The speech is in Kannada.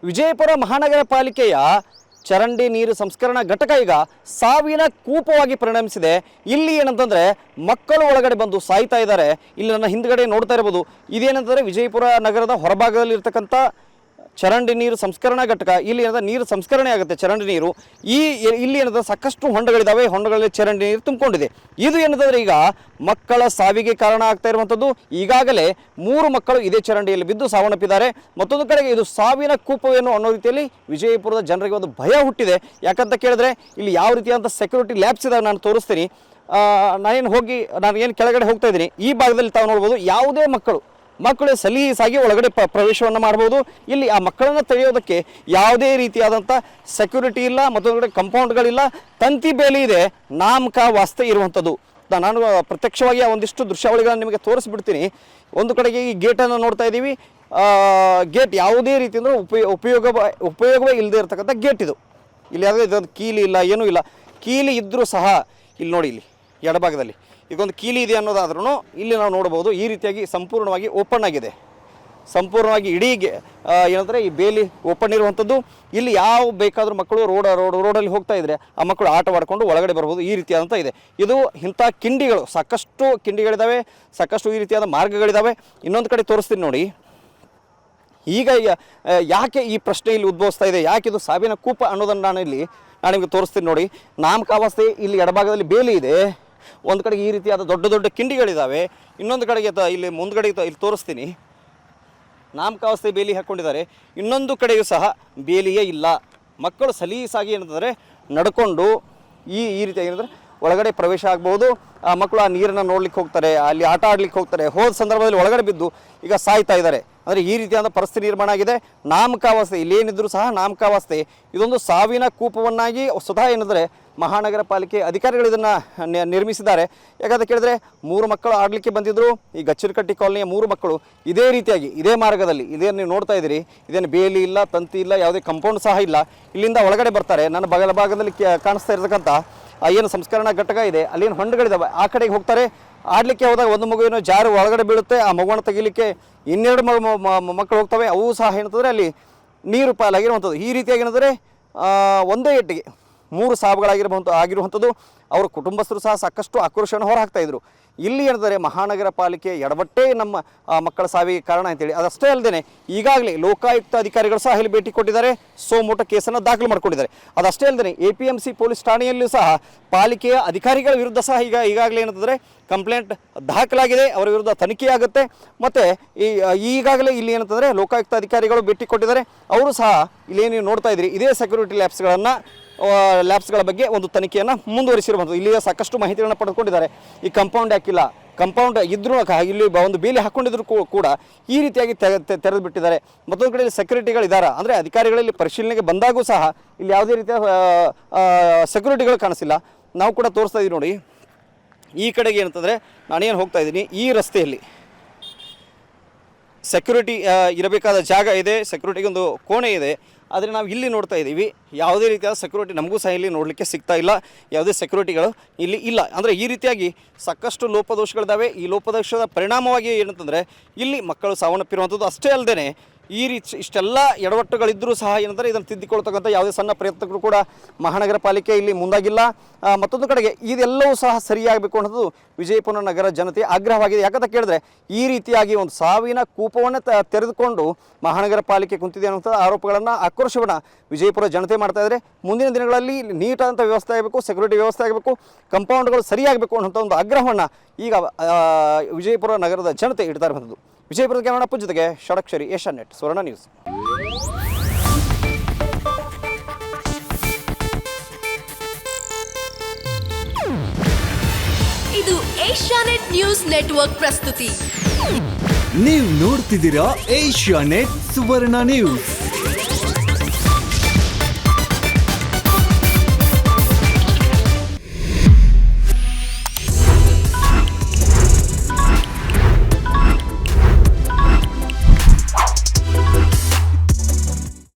ವಿಜಯಪುರ ಮಹಾನಗರ ಪಾಲಿಕೆಯ ಚರಂಡಿ ನೀರು ಸಂಸ್ಕರಣಾ ಘಟಕ ಈಗ ಸಾವಿನ ಕೂಪವಾಗಿ ಪರಿಣಮಿಸಿದೆ. ಇಲ್ಲಿ ಏನಂತಂದರೆ ಮಕ್ಕಳು ಒಳಗಡೆ ಬಂದು ಸಾಯ್ತಾ ಇದ್ದಾರೆ. ಇಲ್ಲಿ ನನ್ನ ಹಿಂದ್ಗಡೆ ನೋಡ್ತಾ ಇರ್ಬೋದು, ಇದೇನಂತಂದರೆ ವಿಜಯಪುರ ನಗರದ ಹೊರಭಾಗದಲ್ಲಿ ಇರ್ತಕ್ಕಂಥ ಚರಂಡಿ ನೀರು ಸಂಸ್ಕರಣಾ ಘಟಕ. ಇಲ್ಲಿ ಏನಂದ್ರೆ ನೀರು ಸಂಸ್ಕರಣೆ ಆಗುತ್ತೆ ಚರಂಡಿ ನೀರು. ಇಲ್ಲಿ ಏನಂದ್ರೆ ಸಾಕಷ್ಟು ಹೊಂಡಗಳಿದ್ದಾವೆ, ಹೊಂಡಗಳಲ್ಲಿ ಚರಂಡಿ ನೀರು ತುಂಬಿಕೊಂಡಿದೆ. ಇದು ಏನಂತಂದರೆ ಈಗ ಮಕ್ಕಳ ಸಾವಿಗೆ ಕಾರಣ ಆಗ್ತಾ ಇರುವಂಥದ್ದು. ಈಗಾಗಲೇ 3 ಮಕ್ಕಳು ಇದೇ ಚರಂಡಿಯಲ್ಲಿ ಬಿದ್ದು ಸಾವನ್ನಪ್ಪಿದ್ದಾರೆ. ಮತ್ತೊಂದು ಕಡೆಗೆ ಇದು ಸಾವಿನ ಕೂಪವೇನು ಅನ್ನೋ ರೀತಿಯಲ್ಲಿ ವಿಜಯಪುರದ ಜನರಿಗೆ ಒಂದು ಭಯ ಹುಟ್ಟಿದೆ. ಯಾಕಂತ ಕೇಳಿದ್ರೆ ಇಲ್ಲಿ ಯಾವ ರೀತಿಯಾದಂಥ ಸೆಕ್ಯೂರಿಟಿ ಲ್ಯಾಬ್ಸ್ ಇದಾವೆ ನಾನು ತೋರಿಸ್ತೀನಿ. ನಾನು ಏನು ಕೆಳಗಡೆ ಹೋಗ್ತಾ ಇದ್ದೀನಿ, ಈ ಭಾಗದಲ್ಲಿ ತಾವು ನೋಡ್ಬೋದು ಯಾವುದೇ ಮಕ್ಕಳು ಸಲೀಸಾಗಿ ಒಳಗಡೆ ಪ್ರವೇಶವನ್ನು ಮಾಡ್ಬೋದು. ಇಲ್ಲಿ ಆ ಮಕ್ಕಳನ್ನು ತಡೆಯೋದಕ್ಕೆ ಯಾವುದೇ ರೀತಿಯಾದಂಥ ಸೆಕ್ಯೂರಿಟಿ ಇಲ್ಲ, ಮತ್ತೊಂದು ಕಡೆ ಕಂಪೌಂಡ್ಗಳಿಲ್ಲ, ತಂತಿ ಬೇಲಿ ಇದೆ, ನಾಮಕ ವಾಸ್ತೆ ಇರುವಂಥದ್ದು. ನಾನು ಪ್ರತ್ಯಕ್ಷವಾಗಿ ಒಂದಿಷ್ಟು ದೃಶ್ಯಾವಳಿಗಳನ್ನು ನಿಮಗೆ ತೋರಿಸ್ಬಿಡ್ತೀನಿ. ಒಂದು ಕಡೆಗೆ ಈ ಗೇಟನ್ನು ನೋಡ್ತಾ ಇದ್ದೀವಿ. ಗೇಟ್ ಯಾವುದೇ ರೀತಿ ಅಂದರೆ ಉಪಯೋಗವೇ ಇಲ್ಲದೆ ಇರತಕ್ಕಂಥ ಗೇಟ್ ಇದು. ಇಲ್ಲಿ ಯಾವುದೇ ಇದೊಂದು ಕೀಲಿ ಇಲ್ಲ, ಏನೂ ಇಲ್ಲ. ಕೀಲಿ ಇದ್ದರೂ ಸಹ ಇಲ್ಲಿ ನೋಡಿ, ಇಲ್ಲಿ ಎಡಭಾಗದಲ್ಲಿ ಇದೊಂದು ಕೀಲಿ ಇದೆ ಅನ್ನೋದಾದ್ರೂ ಇಲ್ಲಿ ನಾವು ನೋಡ್ಬೋದು. ಈ ರೀತಿಯಾಗಿ ಸಂಪೂರ್ಣವಾಗಿ ಓಪನ್ ಆಗಿದೆ. ಸಂಪೂರ್ಣವಾಗಿ ಇಡೀ ಏನಂದರೆ ಈ ಬೇಲಿ ಓಪನ್ ಇರುವಂಥದ್ದು. ಇಲ್ಲಿ ಯಾವ ಬೇಕಾದರೂ ಮಕ್ಕಳು ರೋಡಲ್ಲಿ ಹೋಗ್ತಾ ಇದ್ದರೆ ಆ ಮಕ್ಕಳು ಆಟವಾಡಿಕೊಂಡು ಒಳಗಡೆ ಬರ್ಬೋದು. ಈ ರೀತಿಯಾದಂಥ ಇದೆ. ಇದು ಇಂಥ ಕಿಂಡಿಗಳು, ಸಾಕಷ್ಟು ಕಿಂಡಿಗಳಿದ್ದಾವೆ, ಸಾಕಷ್ಟು ಈ ರೀತಿಯಾದ ಮಾರ್ಗಗಳಿದ್ದಾವೆ. ಇನ್ನೊಂದು ಕಡೆ ತೋರಿಸ್ತೀನಿ ನೋಡಿ. ಈಗ ಯಾಕೆ ಈ ಪ್ರಶ್ನೆ ಇಲ್ಲಿ ಉದ್ಭವಿಸ್ತಾ ಇದೆ, ಯಾಕೆ ಇದು ಸಾವಿನ ಕೂಪ ಅನ್ನೋದನ್ನು ನಾನು ನಿಮಗೆ ತೋರಿಸ್ತೀನಿ ನೋಡಿ. ನಾಮಕಾವಸ್ಥೆ ಇಲ್ಲಿ ಎಡಭಾಗದಲ್ಲಿ ಬೇಲಿ ಇದೆ. ಒಂದು ಕಡೆಗೆ ಈ ರೀತಿಯಾದ ದೊಡ್ಡ ದೊಡ್ಡ ಕಿಂಡಿಗಳಿದ್ದಾವೆ. ಇನ್ನೊಂದು ಕಡೆಗೆ ಇಲ್ಲಿ ಮುಂದ್ಗಡೆ ಇಲ್ಲಿ ತೋರಿಸ್ತೀನಿ, ನಾಮಕಾವಸ್ಥೆ ಬೇಲಿ ಹಾಕ್ಕೊಂಡಿದ್ದಾರೆ. ಇನ್ನೊಂದು ಕಡೆಯೂ ಸಹ ಬೇಲಿಯೇ ಇಲ್ಲ. ಮಕ್ಕಳು ಸಲೀಸಾಗಿ ಏನಂತಂದರೆ ನಡ್ಕೊಂಡು ಈ ರೀತಿಯಾಗಿ ಏನಂದರೆ ಒಳಗಡೆ ಪ್ರವೇಶ ಆಗ್ಬೋದು. ಆ ಮಕ್ಕಳು ಆ ನೀರನ್ನು ನೋಡ್ಲಿಕ್ಕೆ ಹೋಗ್ತಾರೆ, ಅಲ್ಲಿ ಆಟ ಆಡ್ಲಿಕ್ಕೆ ಹೋಗ್ತಾರೆ. ಹೋದ ಸಂದರ್ಭದಲ್ಲಿ ಒಳಗಡೆ ಬಿದ್ದು ಈಗ ಸಾಯ್ತಾ ಇದ್ದಾರೆ. ಅಂದರೆ ಈ ರೀತಿಯಾದ ಪರಿಸ್ಥಿತಿ ನಿರ್ಮಾಣ ಆಗಿದೆ. ನಾಮಕಾವಸ್ಥೆ ಇಲ್ಲೇನಿದ್ರೂ ಸಹ ನಾಮಕಾವಸ್ಥೆ. ಇದೊಂದು ಸಾವಿನ ಕೂಪವನ್ನಾಗಿ ಸ್ವತಃ ಏನಂದರೆ ಮಹಾನಗರ ಪಾಲಿಕೆ ಅಧಿಕಾರಿಗಳು ಇದನ್ನು ನಿರ್ಮಿಸಿದ್ದಾರೆ. ಯಾಕಂತ ಕೇಳಿದ್ರೆ 3 ಮಕ್ಕಳು ಆಡಲಿಕ್ಕೆ ಬಂದಿದ್ದರು. ಈ ಗಚ್ಚಿರಕಟ್ಟಿ ಕಾಲನಿಯ 3 ಮಕ್ಕಳು ಇದೇ ರೀತಿಯಾಗಿ ಇದೇ ಮಾರ್ಗದಲ್ಲಿ ಇದೇನು ನೀವು ನೋಡ್ತಾ ಇದ್ದೀರಿ, ಇದೇನು ಬೇಲಿ ಇಲ್ಲ, ತಂತಿ ಇಲ್ಲ, ಯಾವುದೇ ಕಂಪೌಂಡ್ ಸಹ ಇಲ್ಲ. ಇಲ್ಲಿಂದ ಒಳಗಡೆ ಬರ್ತಾರೆ. ನನ್ನ ಬಲಭಾಗದಲ್ಲಿ ಕಾಣಿಸ್ತಾ ಇರತಕ್ಕಂಥ ಏನು ಸಂಸ್ಕರಣಾ ಘಟಕ ಇದೆ, ಅಲ್ಲೇನು ಹೊಂಡಗಳಿದ್ದಾವೆ, ಆ ಕಡೆಗೆ ಹೋಗ್ತಾರೆ. ಆಡಲಿಕ್ಕೆ ಹೋದಾಗ ಒಂದು ಮಗುವಿನ ಜಾರು ಒಳಗಡೆ ಬೀಳುತ್ತೆ. ಆ ಮಗುವನ್ನು ತೆಗಿಲಿಕ್ಕೆ 2 ಮಕ್ಕಳು ಹೋಗ್ತವೆ. ಅವು ಸಹ ಏನಂತಂದರೆ ಅಲ್ಲಿ ನೀರು ಪಾಲಾಗಿರುವಂಥದ್ದು. ಈ ರೀತಿಯಾಗಿ ಏನಂದರೆ ಒಂದೇ ಏಟಿಗೆ 3 ಸಾವುಗಳಾಗಿರುವಂಥದ್ದು. ಅವರ ಕುಟುಂಬಸ್ಥರು ಸಹ ಸಾಕಷ್ಟು ಆಕ್ರೋಶವನ್ನು ಹೊರಹಾಕ್ತಾಯಿದ್ರು. ಇಲ್ಲಿ ಏನಂದರೆ ಮಹಾನಗರ ಪಾಲಿಕೆ ಎಡವಟ್ಟೇ ನಮ್ಮ ಮಕ್ಕಳ ಸಾವಿಗೆ ಕಾರಣ ಅಂತೇಳಿ. ಅದಷ್ಟೇ ಅಲ್ಲದೆ ಈಗಾಗಲೇ ಲೋಕಾಯುಕ್ತ ಅಧಿಕಾರಿಗಳು ಸಹ ಇಲ್ಲಿ ಭೇಟಿ ಕೊಟ್ಟಿದ್ದಾರೆ. ಸೋಮೋಟ ಕೇಸನ್ನು ದಾಖಲು ಮಾಡಿಕೊಂಡಿದ್ದಾರೆ. ಅದಷ್ಟೇ ಅಲ್ಲದೆ APMC ಪೊಲೀಸ್ ಠಾಣೆಯಲ್ಲೂ ಸಹ ಪಾಲಿಕೆಯ ಅಧಿಕಾರಿಗಳ ವಿರುದ್ಧ ಸಹ ಈಗಾಗಲೇ ಏನಂತಂದರೆ ಕಂಪ್ಲೇಂಟ್ ದಾಖಲಾಗಿದೆ. ಅವರ ವಿರುದ್ಧ ತನಿಖೆ ಆಗುತ್ತೆ. ಮತ್ತು ಈಗಾಗಲೇ ಇಲ್ಲಿ ಏನಂತಂದರೆ ಲೋಕಾಯುಕ್ತ ಅಧಿಕಾರಿಗಳು ಭೇಟಿ ಕೊಟ್ಟಿದ್ದಾರೆ. ಅವರು ಸಹ ಇಲ್ಲೇನು ನೀವು ನೋಡ್ತಾ ಇದ್ದೀರಿ, ಇದೇ ಸೆಕ್ಯೂರಿಟಿ ಲ್ಯಾಬ್ಸ್ಗಳ ಬಗ್ಗೆ ಒಂದು ತನಿಖೆಯನ್ನು ಮುಂದುವರಿಸಿರುವಂಥದ್ದು. ಇಲ್ಲಿ ಸಾಕಷ್ಟು ಮಾಹಿತಿಗಳನ್ನು ಪಡೆದುಕೊಂಡಿದ್ದಾರೆ. ಈ ಕಂಪೌಂಡ್ ಯಾಕಿಲ್ಲ, ಕಂಪೌಂಡ್ ಇದ್ರೂ ಇಲ್ಲಿ ಒಂದು ಬೇಲಿ ಹಾಕ್ಕೊಂಡಿದ್ರು ಕೂಡ ಈ ರೀತಿಯಾಗಿ ತೆರೆದು ಬಿಟ್ಟಿದ್ದಾರೆ. ಮತ್ತೊಂದು ಕಡೆ ಸೆಕ್ಯೂರಿಟಿಗಳಿದ್ದಾರೆ. ಅಂದರೆ ಅಧಿಕಾರಿಗಳಲ್ಲಿ ಪರಿಶೀಲನೆಗೆ ಬಂದಾಗೂ ಸಹ ಇಲ್ಲಿ ಯಾವುದೇ ರೀತಿಯ ಸೆಕ್ಯೂರಿಟಿಗಳು ಕಾಣಿಸಿಲ್ಲ. ನಾವು ಕೂಡ ತೋರಿಸ್ತಾ ಇದ್ದೀವಿ ನೋಡಿ. ಈ ಕಡೆಗೆ ಏನಂತಂದರೆ ನಾನೇನು ಹೋಗ್ತಾ ಇದ್ದೀನಿ, ಈ ರಸ್ತೆಯಲ್ಲಿ ಸೆಕ್ಯೂರಿಟಿ ಇರಬೇಕಾದ ಜಾಗ ಇದೆ, ಸೆಕ್ಯೂರಿಟಿಗೆ ಒಂದು ಕೋಣೆ ಇದೆ. ಆದರೆ ನಾವು ಇಲ್ಲಿ ನೋಡ್ತಾ ಇದ್ದೀವಿ, ಯಾವುದೇ ರೀತಿಯಾದ ಸೆಕ್ಯೂರಿಟಿ ನಮಗೂ ಸಹ ಇಲ್ಲಿ ನೋಡಲಿಕ್ಕೆ ಸಿಗ್ತಾ ಇಲ್ಲ. ಯಾವುದೇ ಸೆಕ್ಯೂರಿಟಿಗಳು ಇಲ್ಲಿ ಇಲ್ಲ. ಅಂದರೆ ಈ ರೀತಿಯಾಗಿ ಸಾಕಷ್ಟು ಲೋಪದೋಷಗಳಿದ್ದಾವೆ. ಈ ಲೋಪದೋಷದ ಪರಿಣಾಮವಾಗಿ ಏನಂತಂದರೆ ಇಲ್ಲಿ ಮಕ್ಕಳು ಸಾವನ್ನಪ್ಪಿರುವಂಥದ್ದು. ಅಷ್ಟೇ ಅಲ್ಲದೆ ಇಷ್ಟೆಲ್ಲ ಎಡವಟ್ಟುಗಳಿದ್ದರೂ ಸಹ ಏನಂದರೆ ಇದನ್ನು ತಿದ್ದಿಕೊಳ್ತಕ್ಕಂಥ ಯಾವುದೇ ಸಣ್ಣ ಪ್ರಯತ್ನಗಳು ಕೂಡ ಮಹಾನಗರ ಪಾಲಿಕೆ ಇಲ್ಲಿ ಮುಂದಾಗಿಲ್ಲ. ಮತ್ತೊಂದು ಕಡೆಗೆ ಇದೆಲ್ಲವೂ ಸಹ ಸರಿಯಾಗಬೇಕು ಅನ್ನೋದು ವಿಜಯಪುರ ನಗರ ಜನತೆ ಆಗ್ರಹವಾಗಿದೆ. ಯಾಕಂತ ಕೇಳಿದ್ರೆ ಈ ರೀತಿಯಾಗಿ ಒಂದು ಸಾವಿನ ಕೂಪವನ್ನು ತೆರೆದುಕೊಂಡು ಮಹಾನಗರ ಪಾಲಿಕೆ ಕುಂತಿದೆ ಅನ್ನುವಂಥ ಆರೋಪಗಳನ್ನು, ಆಕ್ರೋಶವನ್ನು ವಿಜಯಪುರ ಜನತೆ ಮಾಡ್ತಾ ಇದ್ದಾರೆ. ಮುಂದಿನ ದಿನಗಳಲ್ಲಿ ನೀಟಾದಂಥ ವ್ಯವಸ್ಥೆ ಆಗಬೇಕು, ಸೆಕ್ಯೂರಿಟಿ ವ್ಯವಸ್ಥೆ ಆಗಬೇಕು, ಕಂಪೌಂಡ್ಗಳು ಸರಿಯಾಗಬೇಕು ಅನ್ನೋಂಥ ಒಂದು ಆಗ್ರಹವನ್ನು ಈಗ ವಿಜಯಪುರ ನಗರದ ಜನತೆ ಇಡ್ತಾ ಇರುವಂಥದ್ದು. ವಿಜಯಪುರದ ಕ್ಯಾಮರಾಪು ಜೊತೆಗೆ ಷಡಕ್ಷರಿ, ಏಷ್ಯನ್ ನೆಟ್, ಸುವರ್ಣ ನ್ಯೂಸ್. ಇದು ಏಷ್ಯಾನೆಟ್ ನ್ಯೂಸ್ ನೆಟ್ವರ್ಕ್ ಪ್ರಸ್ತುತಿ. ನೀವು ನೋಡ್ತಿದ್ದೀರಾ ಏಷ್ಯಾನೆಟ್ ಸುವರ್ಣ ನ್ಯೂಸ್.